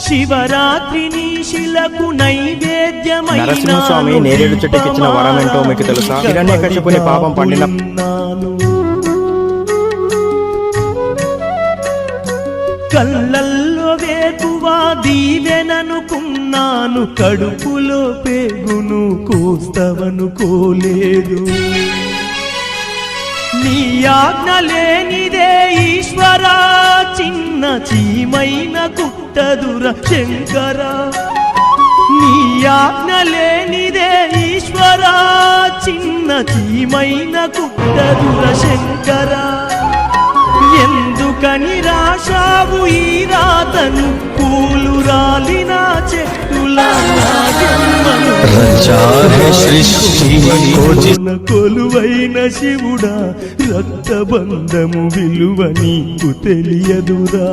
శివరాత్రిని శిలకు నైవేద్యమైన నరసింహస్వామి నేరేడు చెట్టుకిచ్చిన వరం ఏంటో మీకు తెలుసా? హిరణ్యకశిపుని పాపం పండిన కళ్ళల్లో వేకువా దీవెననుకున్నాను, కడుపులో పేగును కోస్తవనుకోలేదు. నీ ఆజ్ఞ లేనిదే ఈశ్వరా, చిన్న చీమైన కుట్టదుర శంకరా. నీ ఆజ్ఞ లేనిదే ఈశ్వరా, చిన్న చీమైన కుట్టదుర శంకరా. ఎందుకని రాశావు ఈ రాతను, పూలు రాలిన చెట్టులా కొలువైన శివుడా, రక్తబంధము విలువ నీకు తెలియదురా.